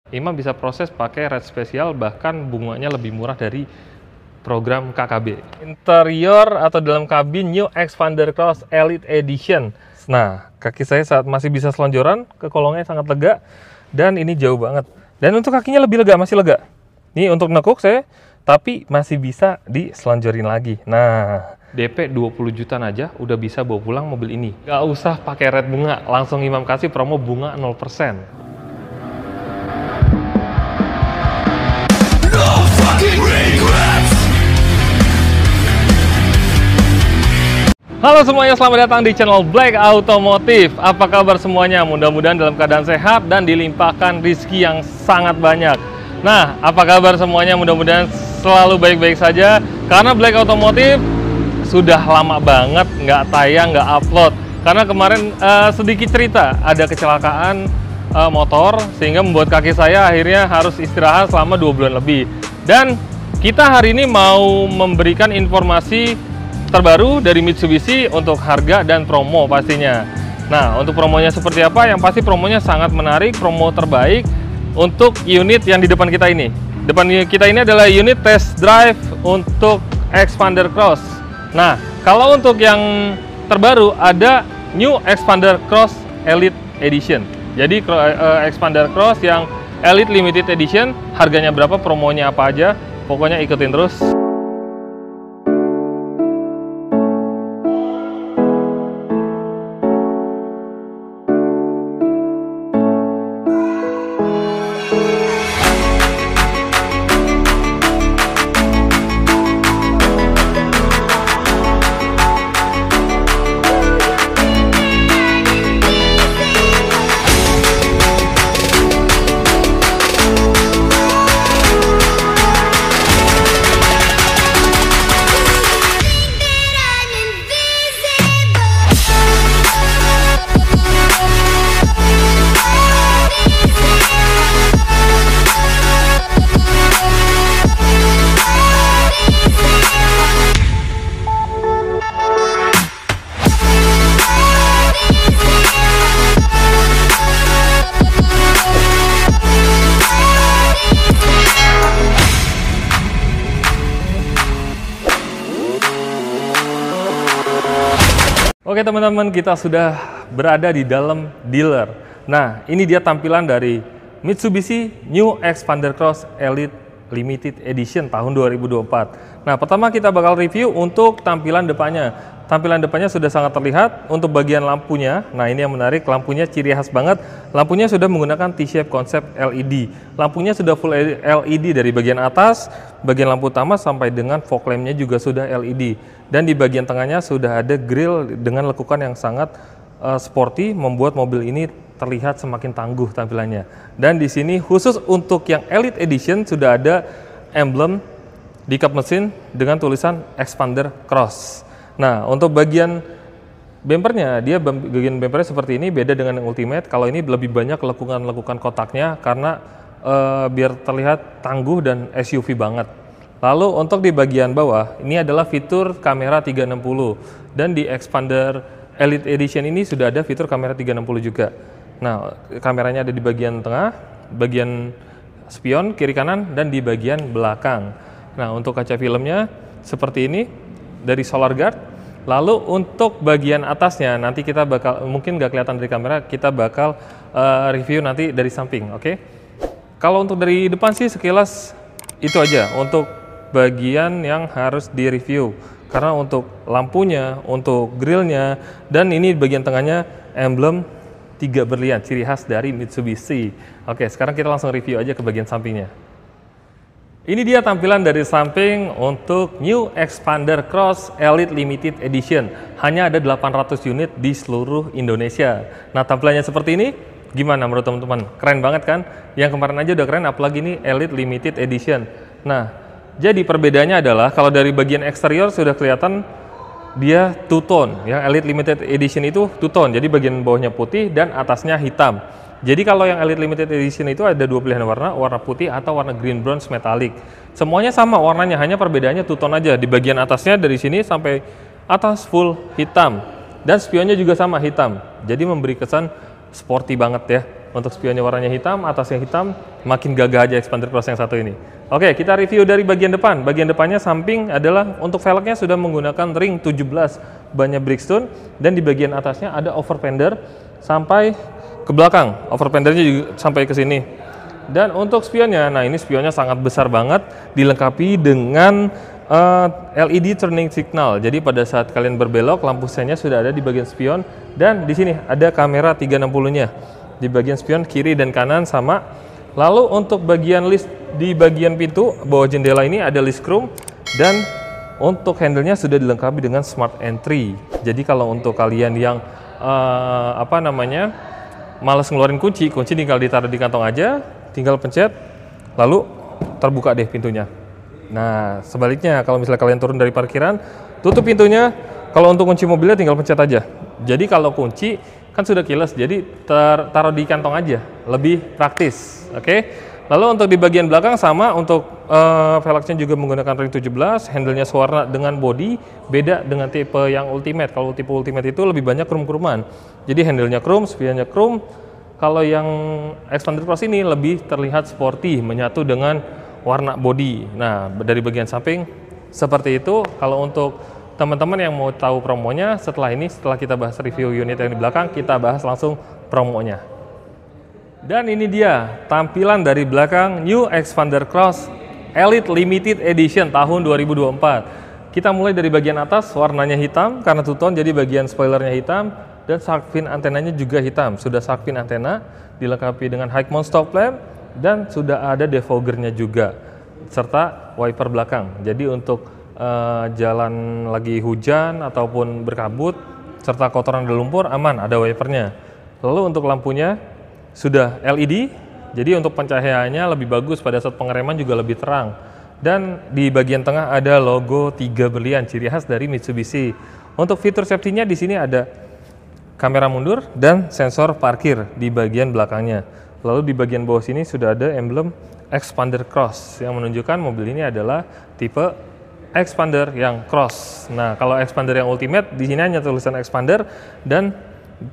Imam bisa proses pakai red spesial, bahkan bunganya lebih murah dari program KKB. Interior atau dalam kabin New Xpander Cross Elite Edition. Nah, kaki saya saat masih bisa selonjoran, ke kolongnya sangat lega, dan ini jauh banget. Dan untuk kakinya lebih lega, masih lega. Ini untuk nekuk saya, tapi masih bisa diselonjorin lagi. Nah, DP 20 jutaan aja udah bisa bawa pulang mobil ini. Gak usah pakai red bunga, langsung Imam kasih promo bunga 0%. Halo semuanya, selamat datang di channel Black Automotive. Apa kabar semuanya? Mudah-mudahan dalam keadaan sehat dan dilimpahkan rezeki yang sangat banyak. Nah, apa kabar semuanya? Mudah-mudahan selalu baik-baik saja. Karena Black Automotive sudah lama banget nggak tayang, nggak upload. Karena kemarin sedikit cerita, ada kecelakaan motor sehingga membuat kaki saya akhirnya harus istirahat selama 2 bulan lebih. Dan kita hari ini mau memberikan informasi terbaru dari Mitsubishi untuk harga dan promo pastinya. Nah, untuk promonya seperti apa? Yang pasti promonya sangat menarik, promo terbaik untuk unit yang di depan kita ini. Depan kita ini adalah unit test drive untuk Xpander Cross. Nah, kalau untuk yang terbaru ada New Xpander Cross Elite Edition. Jadi Xpander Cross yang Elite Limited Edition, harganya berapa, promonya apa aja, pokoknya ikutin terus. Oke teman-teman, kita sudah berada di dalam dealer. Nah, ini dia tampilan dari Mitsubishi New Xpander Cross Elite Limited Edition tahun 2024. Nah, pertama kita bakal review untuk tampilan depannya. Tampilan depannya sudah sangat terlihat. Untuk bagian lampunya, nah ini yang menarik, lampunya ciri khas banget. Lampunya sudah menggunakan T-shape konsep LED. Lampunya sudah full LED dari bagian atas, bagian lampu utama sampai dengan fog lampnya juga sudah LED. Dan di bagian tengahnya sudah ada grill dengan lekukan yang sangat sporty, membuat mobil ini terlihat semakin tangguh tampilannya. Dan di sini khusus untuk yang Elite Edition sudah ada emblem di kap mesin dengan tulisan Xpander Cross. Nah, untuk bagian bumpernya, dia bagian bumpernya seperti ini, beda dengan yang Ultimate. Kalau ini lebih banyak lekukan-lekukan kotaknya karena biar terlihat tangguh dan SUV banget. Lalu untuk di bagian bawah, ini adalah fitur kamera 360. Dan di Xpander Elite Edition ini sudah ada fitur kamera 360 juga. Nah, kameranya ada di bagian tengah, bagian spion, kiri kanan, dan di bagian belakang. Nah, untuk kaca filmnya seperti ini, dari Solar Guard. Lalu untuk bagian atasnya, nanti kita bakal, mungkin nggak kelihatan dari kamera, kita bakal review nanti dari samping, oke? Kalau untuk dari depan sih sekilas itu aja untuk bagian yang harus direview, karena untuk lampunya, untuk grillnya, dan ini bagian tengahnya emblem 3 berlian, ciri khas dari Mitsubishi. Oke, sekarang kita langsung review aja ke bagian sampingnya. Ini dia tampilan dari samping untuk New Xpander Cross Elite Limited Edition. Hanya ada 800 unit di seluruh Indonesia. Nah, tampilannya seperti ini. Gimana menurut teman-teman? Keren banget kan? Yang kemarin aja udah keren, apalagi ini Elite Limited Edition. Nah, jadi perbedaannya adalah kalau dari bagian eksterior sudah kelihatan dia two tone. Yang Elite Limited Edition itu two tone, jadi bagian bawahnya putih dan atasnya hitam. Jadi kalau yang Elite Limited Edition itu ada 2 pilihan warna, warna putih atau warna green bronze metallic. Semuanya sama warnanya, hanya perbedaannya two tone aja. Di bagian atasnya dari sini sampai atas full hitam. Dan spionnya juga sama hitam. Jadi memberi kesan sporty banget ya Untuk spionnya warnanya hitam, atasnya hitam, makin gagah aja Expander Cross yang satu ini. Oke, kita review dari bagian depan. Bagian depannya samping adalah untuk velgnya sudah menggunakan ring 17 bannya Bridgestone, dan di bagian atasnya ada overfender sampai ke belakang. Overfendernya juga sampai ke sini. Dan untuk spionnya, nah ini spionnya sangat besar banget, dilengkapi dengan LED turning signal. Jadi pada saat kalian berbelok, lampu senya sudah ada di bagian spion, dan di sini ada kamera 360-nya di bagian spion kiri dan kanan sama. Lalu untuk bagian list di bagian pintu bawah jendela ini ada list chrome, dan untuk handle-nya sudah dilengkapi dengan smart entry. Jadi kalau untuk kalian yang malas ngeluarin kunci tinggal ditaruh di kantong aja, tinggal pencet, lalu terbuka deh pintunya. Nah, sebaliknya kalau misalnya kalian turun dari parkiran, tutup pintunya, kalau untuk kunci mobilnya tinggal pencet aja. Jadi kalau kunci kan sudah keyless, jadi taruh di kantong aja, lebih praktis. Oke. Lalu untuk di bagian belakang sama, untuk velgnya juga menggunakan ring 17, handle-nya sewarna dengan body, beda dengan tipe yang Ultimate. Kalau tipe Ultimate itu lebih banyak chrome-chromean. Jadi handle-nya chrome, spionnya chrome. Kalau yang Expander Cross ini lebih terlihat sporty, menyatu dengan warna body. Nah, dari bagian samping seperti itu. Kalau untuk teman-teman yang mau tahu promonya, setelah kita bahas review unit yang di belakang, kita bahas langsung promonya. Dan ini dia tampilan dari belakang New Expander Cross Elite Limited Edition tahun 2024. Kita mulai dari bagian atas, warnanya hitam karena two-tone, jadi bagian spoilernya hitam, dan shark fin antenanya juga hitam. Sudah shark fin antena, dilengkapi dengan high mount stop lamp, dan sudah ada defoggernya juga, serta wiper belakang. Jadi untuk jalan lagi hujan ataupun berkabut, serta kotoran dan lumpur, aman, ada wipernya. Lalu untuk lampunya sudah LED, jadi untuk pencahayaannya lebih bagus, pada saat pengereman juga lebih terang. Dan di bagian tengah ada logo 3 berlian, ciri khas dari Mitsubishi. Untuk fitur safety-nya di sini ada kamera mundur dan sensor parkir di bagian belakangnya. Lalu di bagian bawah sini sudah ada emblem Expander Cross yang menunjukkan mobil ini adalah tipe Expander yang Cross. Nah, kalau Expander yang Ultimate di sini hanya tulisan Expander, dan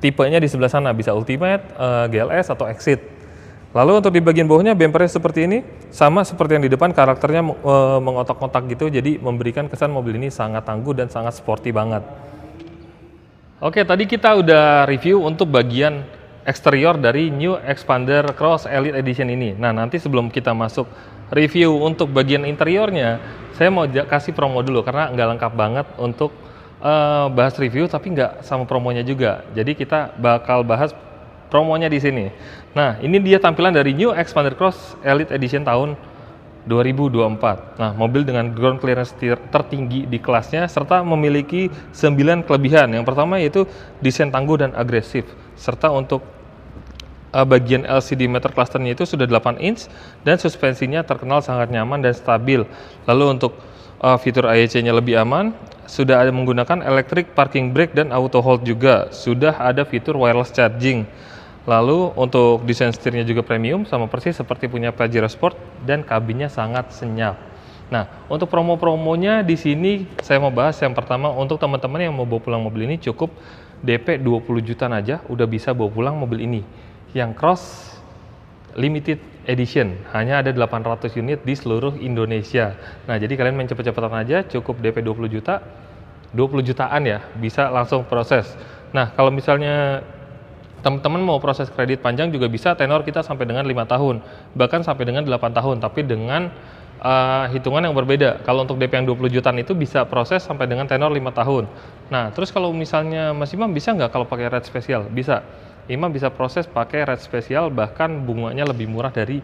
tipenya di sebelah sana bisa Ultimate, GLS atau Exit. Lalu untuk di bagian bawahnya bumpernya seperti ini, sama seperti yang di depan, karakternya mengotak-otak gitu, jadi memberikan kesan mobil ini sangat tangguh dan sangat sporty banget. Oke, tadi kita udah review untuk bagian eksterior dari New Expander Cross Elite Edition ini. Nah, nanti sebelum kita masuk review untuk bagian interiornya, saya mau kasih promo dulu karena nggak lengkap banget untuk bahas review tapi nggak sama promonya juga. Jadi kita bakal bahas promonya di sini. Nah, ini dia tampilan dari New Expander Cross Elite Edition tahun 2024. Nah, mobil dengan ground clearance tertinggi di kelasnya serta memiliki 9 kelebihan. Yang pertama yaitu desain tangguh dan agresif, serta untuk bagian LCD meter clusternya itu sudah 8 inch dan suspensinya terkenal sangat nyaman dan stabil. Lalu untuk fitur AEC-nya lebih aman, sudah ada menggunakan electric parking brake dan auto hold juga, sudah ada fitur wireless charging. Lalu untuk desain setirnya juga premium, sama persis seperti punya Pajero Sport, dan kabinnya sangat senyap. Nah, untuk promo-promonya di sini saya mau bahas yang pertama, untuk teman-teman yang mau bawa pulang mobil ini cukup DP 20 jutaan aja udah bisa bawa pulang mobil ini. Yang Cross Limited Edition, hanya ada 800 unit di seluruh Indonesia. Nah, jadi kalian main cepet-cepetan aja, cukup DP 20 juta, 20 jutaan ya, bisa langsung proses. Nah, kalau misalnya teman-teman mau proses kredit panjang juga bisa, tenor kita sampai dengan 5 tahun, bahkan sampai dengan 8 tahun, tapi dengan hitungan yang berbeda. Kalau untuk DP yang 20 jutaan itu bisa proses sampai dengan tenor 5 tahun. Nah, terus kalau misalnya Mas Imam bisa nggak kalau pakai rate spesial? Bisa. Imam bisa proses pakai rate spesial, bahkan bunganya lebih murah dari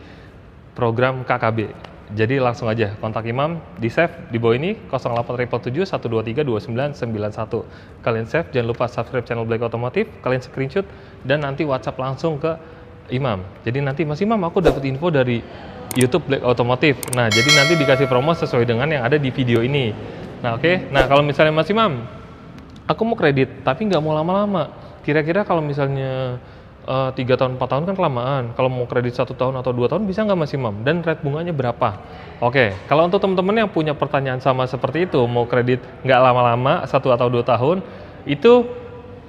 program KKB. Jadi langsung aja kontak Imam, di save di bawah ini 0877 123 2991. Kalian save, jangan lupa subscribe channel Black Otomotif, kalian screenshot dan nanti WhatsApp langsung ke Imam. Jadi nanti Mas Imam, aku dapat info dari YouTube Black Otomotif. Nah, jadi nanti dikasih promo sesuai dengan yang ada di video ini. Nah, oke. Nah, kalau misalnya Mas Imam, aku mau kredit tapi nggak mau lama-lama. Kira-kira kalau misalnya 3 tahun, 4 tahun kan kelamaan. Kalau mau kredit 1 tahun atau 2 tahun bisa nggak Mas Imam? Dan rate bunganya berapa? Oke, kalau untuk teman-teman yang punya pertanyaan sama seperti itu, mau kredit nggak lama-lama, 1 atau 2 tahun, itu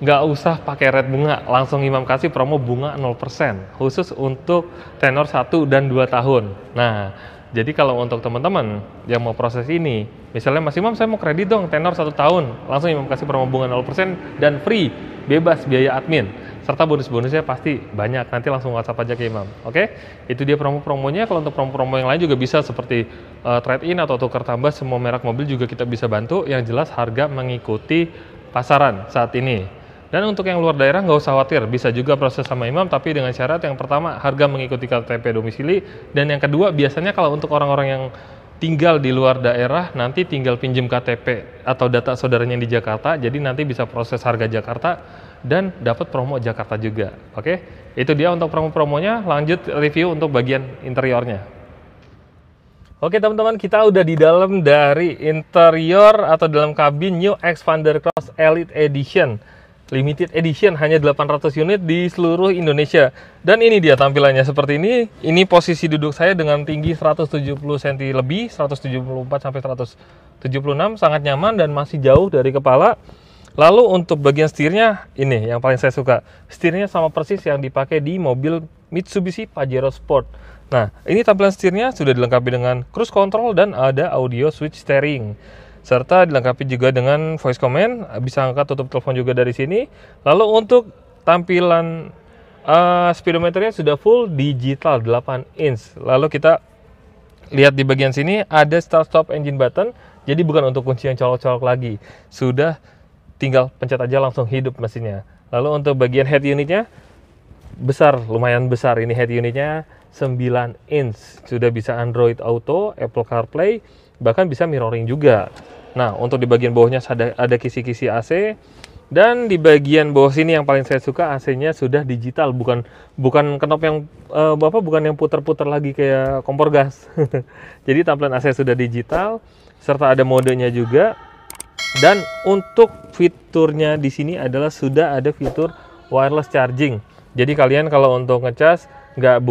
nggak usah pakai red bunga, langsung Imam kasih promo bunga 0% khusus untuk tenor 1 dan 2 tahun. Nah, jadi kalau untuk teman-teman yang mau proses ini, misalnya Mas Imam saya mau kredit dong tenor 1 tahun, langsung Imam kasih promo bunga 0% dan free, bebas biaya admin. Serta bonus-bonusnya pasti banyak, nanti langsung WhatsApp aja ke Imam. Oke, itu dia promo-promonya. Kalau untuk promo-promo yang lain juga bisa seperti trade-in atau tukar tambah semua merek mobil juga kita bisa bantu. Yang jelas harga mengikuti pasaran saat ini. Dan untuk yang luar daerah nggak usah khawatir, bisa juga proses sama Imam, tapi dengan syarat yang pertama harga mengikuti KTP domisili, dan yang kedua biasanya kalau untuk orang-orang yang tinggal di luar daerah nanti tinggal pinjem KTP atau data saudaranya di Jakarta, jadi nanti bisa proses harga Jakarta dan dapat promo Jakarta juga. Oke, itu dia untuk promo-promonya. Lanjut review untuk bagian interiornya. Oke teman-teman, kita udah di dalam dari interior atau dalam kabin New Xpander Cross Elite Edition Limited Edition, hanya 800 unit di seluruh Indonesia. Dan ini dia tampilannya seperti ini. Ini posisi duduk saya dengan tinggi 170 cm lebih, 174 sampai 176, sangat nyaman dan masih jauh dari kepala. Lalu untuk bagian setirnya, ini yang paling saya suka. Setirnya sama persis yang dipakai di mobil Mitsubishi Pajero Sport. Nah, ini tampilan setirnya sudah dilengkapi dengan cruise control dan ada audio switch steering. Serta dilengkapi juga dengan voice command, bisa angkat tutup telepon juga dari sini. Lalu untuk tampilan speedometernya sudah full digital 8 inch. Lalu kita lihat di bagian sini ada start stop engine button. Jadi bukan untuk kunci yang colok-colok lagi. Sudah tinggal pencet aja langsung hidup mesinnya. Lalu untuk bagian head unitnya besar, lumayan besar. Ini head unitnya 9 inch. Sudah bisa Android Auto, Apple CarPlay, bahkan bisa mirroring juga. Nah, untuk di bagian bawahnya ada kisi-kisi AC. Dan di bagian bawah sini yang paling saya suka, AC-nya sudah digital, bukan knop yang bukan yang putar-putar lagi kayak kompor gas. Jadi tampilan AC sudah digital, serta ada modenya juga. Dan untuk fiturnya di sini adalah sudah ada fitur wireless charging. Jadi kalian kalau untuk ngecas nggak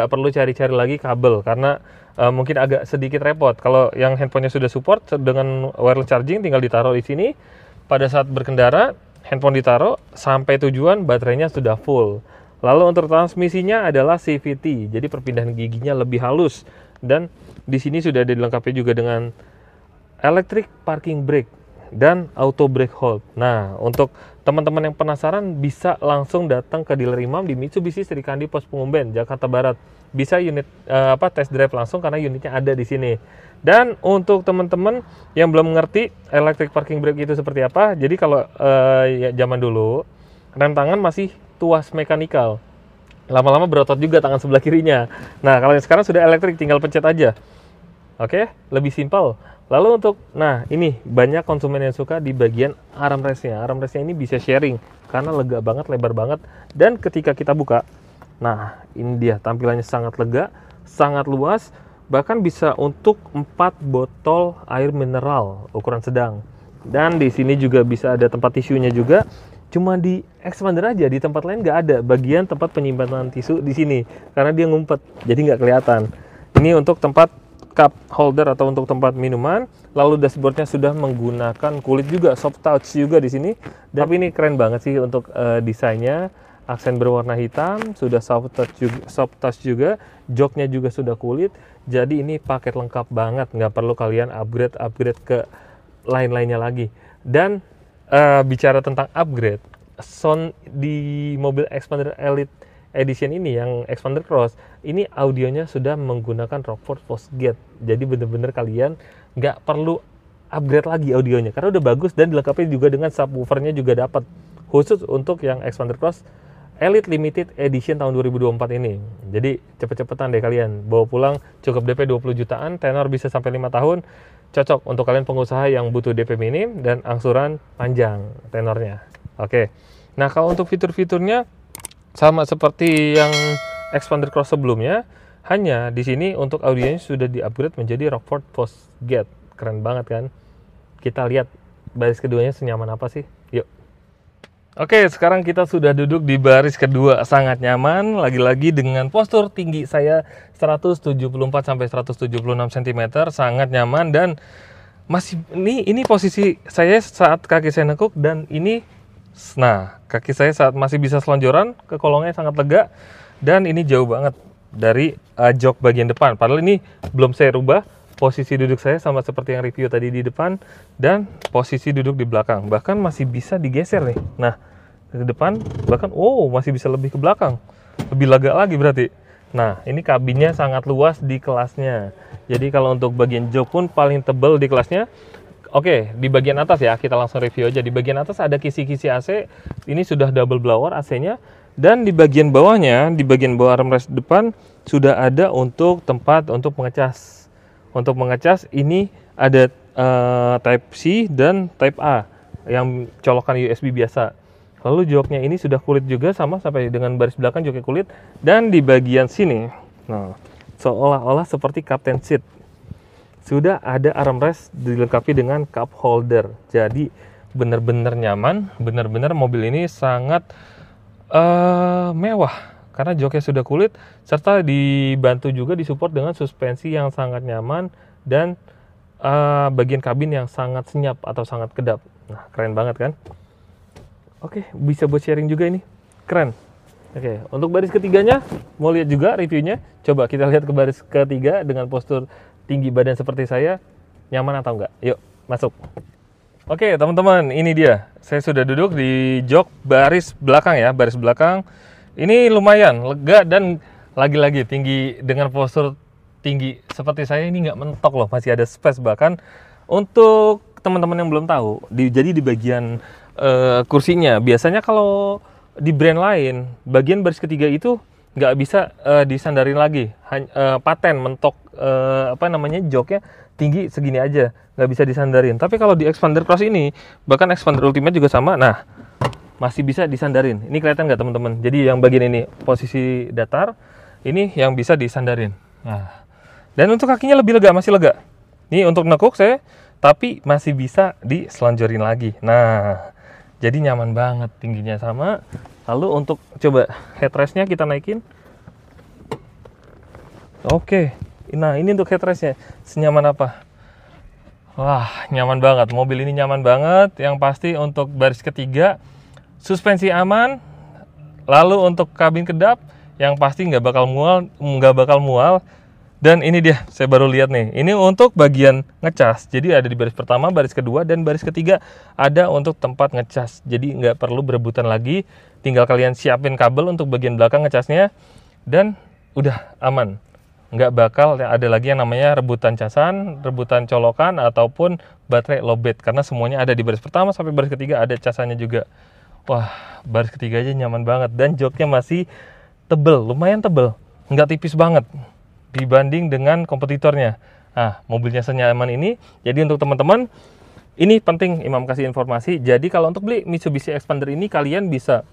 perlu cari-cari lagi kabel, karena mungkin agak sedikit repot. Kalau yang handphonenya sudah support dengan wireless charging, tinggal ditaruh di sini. Pada saat berkendara, handphone ditaruh sampai tujuan, baterainya sudah full. Lalu untuk transmisinya adalah CVT, jadi perpindahan giginya lebih halus. Dan di sini sudah dilengkapi juga dengan electric parking brake dan auto brake hold. Nah, untuk teman-teman yang penasaran bisa langsung datang ke dealer Imam di Mitsubishi Srikandi Pos Pengumben, Jakarta Barat. Bisa test drive langsung karena unitnya ada di sini. Dan untuk teman-teman yang belum mengerti electric parking brake itu seperti apa, jadi kalau zaman dulu rem tangan masih tuas mekanikal. Lama-lama berotot juga tangan sebelah kirinya. Nah, kalau yang sekarang sudah elektrik, tinggal pencet aja. Oke, lebih simpel. Lalu untuk, nah ini banyak konsumen yang suka di bagian armrestnya. Armrestnya ini bisa sharing karena lega banget, lebar banget. Dan ketika kita buka, nah ini dia tampilannya sangat lega, sangat luas. Bahkan bisa untuk 4 botol air mineral ukuran sedang. Dan di sini juga bisa ada tempat tisunya juga. Cuma di Xpander aja, di tempat lain nggak ada bagian tempat penyimpanan tisu di sini karena dia ngumpet, jadi nggak kelihatan. Ini untuk tempat cup holder atau untuk tempat minuman. Lalu dashboardnya sudah menggunakan kulit juga, soft touch juga di sini. Tapi ini keren banget sih untuk desainnya, aksen berwarna hitam, sudah soft touch juga, joknya juga sudah kulit. Jadi ini paket lengkap banget, nggak perlu kalian upgrade ke lain-lainnya lagi. Dan bicara tentang upgrade, sound di mobil Xpander Elite Edition ini yang Xpander Cross ini audionya sudah menggunakan Rockford Fosgate, jadi bener-bener kalian nggak perlu upgrade lagi audionya karena udah bagus, dan dilengkapi juga dengan subwoofernya juga dapat khusus untuk yang Xpander Cross Elite Limited Edition tahun 2024 ini. Jadi cepet-cepetan deh kalian bawa pulang, cukup DP 20 jutaan, tenor bisa sampai 5 tahun, cocok untuk kalian pengusaha yang butuh DP minim dan angsuran panjang tenornya. Oke, nah kalau untuk fitur-fiturnya sama seperti yang Xpander Cross sebelumnya, hanya di sini untuk audionya sudah di-upgrade menjadi Rockford Fosgate. Keren banget kan? Kita lihat baris keduanya senyaman apa sih? Yuk. Oke, sekarang kita sudah duduk di baris kedua, sangat nyaman. Lagi-lagi dengan postur tinggi saya 174 sampai 176 cm, sangat nyaman. Dan masih ini posisi saya saat kaki saya nekuk, dan ini Nah, kaki saya saat masih bisa selonjoran ke kolongnya sangat lega, dan ini jauh banget dari jok bagian depan. Padahal ini belum saya rubah, posisi duduk saya sama seperti yang review tadi di depan, dan posisi duduk di belakang. Bahkan masih bisa digeser nih. Nah, ke depan, bahkan masih bisa lebih ke belakang. Lebih lega lagi berarti. Nah, ini kabinnya sangat luas di kelasnya. Jadi kalau untuk bagian jok pun paling tebal di kelasnya. Oke, di bagian atas ya, kita langsung review aja. Di bagian atas ada kisi-kisi AC, ini sudah double blower AC-nya. Dan di bagian bawahnya, di bagian bawah armrest depan, sudah ada untuk tempat untuk mengecas. Untuk mengecas, ini ada Type C dan Type A, yang colokan USB biasa. Lalu joknya ini sudah kulit juga, sama sampai dengan baris belakang joknya kulit. Dan di bagian sini, nah, seolah-olah seperti captain seat. Sudah ada armrest dilengkapi dengan cup holder. Jadi benar-benar nyaman, benar-benar mobil ini sangat mewah karena joknya sudah kulit, serta dibantu juga disupport dengan suspensi yang sangat nyaman dan bagian kabin yang sangat senyap atau sangat kedap. Nah, keren banget kan? Oke, bisa buat sharing juga ini. Keren. Oke, untuk baris ketiganya mau lihat juga reviewnya. Coba kita lihat ke baris ketiga dengan postur tinggi badan seperti saya, nyaman atau enggak? Yuk, masuk. Oke, teman-teman, ini dia. Saya sudah duduk di jok baris belakang ya, baris belakang. Ini lumayan lega dan lagi-lagi tinggi dengan postur tinggi seperti saya ini nggak mentok loh, masih ada space. Bahkan untuk teman-teman yang belum tahu, jadi di bagian kursinya, biasanya kalau di brand lain, bagian baris ketiga itu nggak bisa disandarin lagi, paten mentok joknya tinggi segini aja, nggak bisa disandarin. Tapi kalau di Xpander Cross ini, bahkan Xpander Ultimate juga sama, nah masih bisa disandarin. Ini kelihatan nggak teman-teman? Jadi yang bagian ini posisi datar, ini yang bisa disandarin. Nah, dan untuk kakinya lebih lega, masih lega. Ini untuk nekuk saya, tapi masih bisa diselonjorin lagi. Nah, jadi nyaman banget, tingginya sama. Lalu untuk coba headrestnya kita naikin. Oke, nah ini untuk headrestnya, senyaman apa? Wah, nyaman banget, mobil ini nyaman banget. Yang pasti untuk baris ketiga, suspensi aman. Lalu untuk kabin kedap, yang pasti nggak bakal mual. Dan ini dia, saya baru lihat nih, ini untuk bagian ngecas. Jadi ada di baris pertama, baris kedua, dan baris ketiga ada untuk tempat ngecas. Jadi nggak perlu berebutan lagi, tinggal kalian siapin kabel untuk bagian belakang ngecasnya, dan udah aman. Nggak bakal ada lagi yang namanya rebutan casan, rebutan colokan, ataupun baterai lowbat. Karena semuanya ada di baris pertama sampai baris ketiga ada casannya juga. Wah, baris ketiga aja nyaman banget. Dan joknya masih tebel, lumayan tebel, nggak tipis banget dibanding dengan kompetitornya. Nah, mobilnya senyaman ini. Jadi untuk teman-teman, ini penting Imam kasih informasi. Jadi kalau untuk beli Mitsubishi Xpander ini, kalian bisa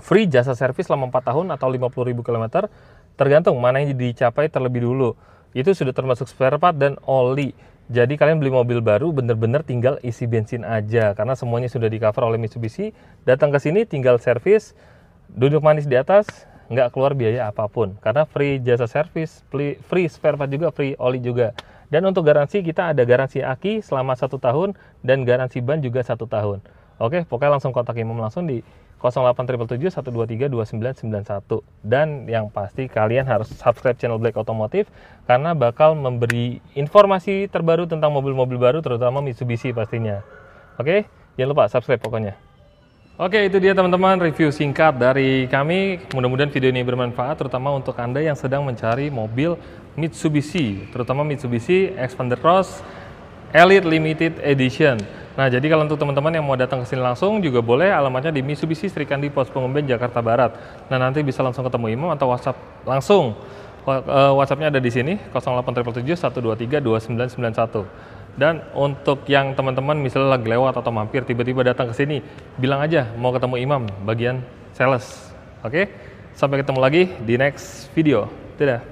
free jasa servis selama 4 tahun atau 50.000 km, tergantung mana yang dicapai terlebih dulu. Itu sudah termasuk spare part dan oli. Jadi kalian beli mobil baru bener-bener tinggal isi bensin aja, karena semuanya sudah di cover oleh Mitsubishi. Datang ke sini tinggal servis, duduk manis di atas, nggak keluar biaya apapun, karena free jasa servis, free spare part juga, free oli juga. Dan untuk garansi, kita ada garansi aki selama 1 tahun dan garansi ban juga 1 tahun. Oke, pokoknya langsung kontak Imam langsung di 0877 123 2991. Dan yang pasti kalian harus subscribe channel Black Automotive, karena bakal memberi informasi terbaru tentang mobil-mobil baru, terutama Mitsubishi pastinya. Oke, jangan lupa subscribe pokoknya. Oke, itu dia teman-teman review singkat dari kami. Mudah-mudahan video ini bermanfaat, terutama untuk Anda yang sedang mencari mobil Mitsubishi, terutama Mitsubishi Xpander Cross Elite Limited Edition. Nah, jadi kalau untuk teman-teman yang mau datang ke sini langsung juga boleh, alamatnya di Mitsubishi Srikandi Pos Pengumben Jakarta Barat. Nah, nanti bisa langsung ketemu Imam atau WhatsApp langsung. WhatsApp-nya ada di sini 0877 123 2991. Dan untuk yang teman-teman misalnya lagi lewat atau mampir tiba-tiba datang ke sini, bilang aja mau ketemu Imam bagian sales. Oke? Sampai ketemu lagi di next video. Dadah.